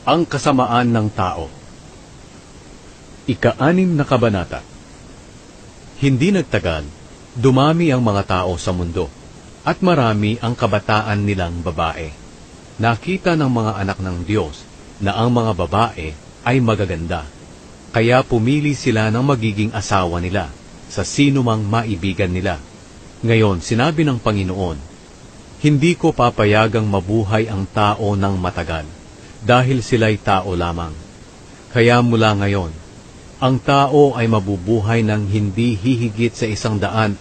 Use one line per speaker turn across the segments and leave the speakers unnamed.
Ang kasamaan ng tao. Ika-6 na kabanata. Hindi nagtagal, dumami ang mga tao sa mundo, at marami ang kabataan nilang babae. Nakita ng mga anak ng Diyos na ang mga babae ay magaganda, kaya pumili sila ng magiging asawa nila sa sinumang maibigan nila. Ngayon, sinabi ng Panginoon, hindi ko papayagang mabuhay ang tao ng matagal, dahil sila'y tao lamang. Kaya mula ngayon, ang tao ay mabubuhay ng hindi hihigit sa 120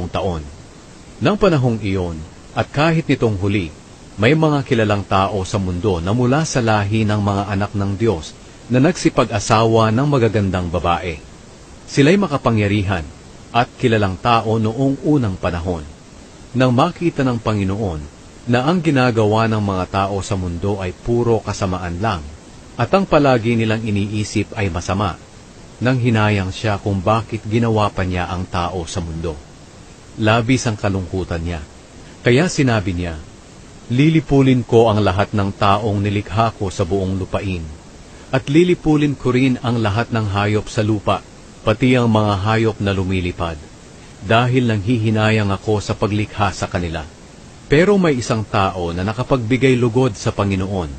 taon. Nang panahong iyon, at kahit nitong huli, may mga kilalang tao sa mundo na mula sa lahi ng mga anak ng Diyos na nagsipag-asawa ng magagandang babae. Sila'y makapangyarihan at kilalang tao noong unang panahon. Nang makita ng Panginoon na ang ginagawa ng mga tao sa mundo ay puro kasamaan lang, at ang palagi nilang iniisip ay masama, nang hinayang siya kung bakit ginawa pa niya ang tao sa mundo. Labis ang kalungkutan niya. Kaya sinabi niya, lilipulin ko ang lahat ng taong nilikha ko sa buong lupain, at lilipulin ko rin ang lahat ng hayop sa lupa, pati ang mga hayop na lumilipad, dahil nanghihinayang ako sa paglikha sa kanila. Pero may isang tao na nakapagbigay lugod sa Panginoon.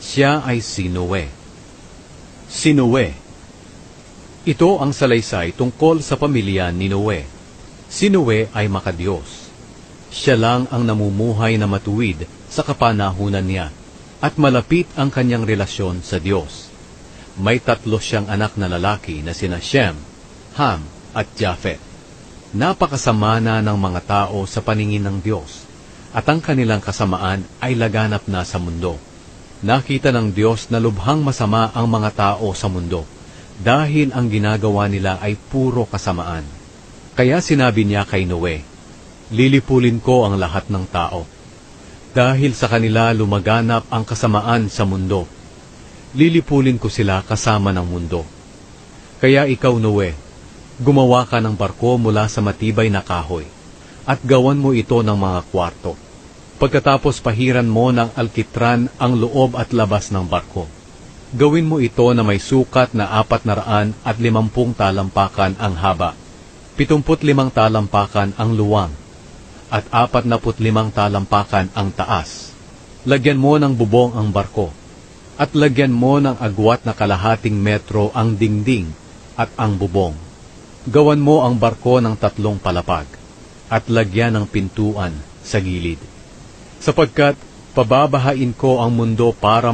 Siya ay si Noe. Si Noe. Ito ang salaysay tungkol sa pamilya ni Noe. Si Noe ay makadiyos. Siya lang ang namumuhay na matuwid sa kapanahunan niya, at malapit ang kanyang relasyon sa Diyos. May 3 siyang anak na lalaki na sina Shem, Ham, at Japhet. Napakasama na ng mga tao sa paningin ng Diyos, at ang kanilang kasamaan ay laganap na sa mundo. Nakita ng Diyos na lubhang masama ang mga tao sa mundo, dahil ang ginagawa nila ay puro kasamaan. Kaya sinabi niya kay Noe, lilipulin ko ang lahat ng tao. Dahil sa kanila lumaganap ang kasamaan sa mundo, lilipulin ko sila kasama ng mundo. Kaya ikaw, Noe, gumawa ka ng barko mula sa matibay na kahoy, at gawan mo ito ng mga kwarto. Pagkatapos pahiran mo ng alkitran ang loob at labas ng barko. Gawin mo ito na may sukat na 450 talampakan ang haba, 75 talampakan ang luwang, at 45 talampakan ang taas. Lagyan mo ng bubong ang barko, at lagyan mo ng agwat na 1/2 metro ang dingding at ang bubong. Gawan mo ang barko ng 3 palapag, at lagyan ng pintuan sa gilid. Sapagkat pababahain ko ang mundo para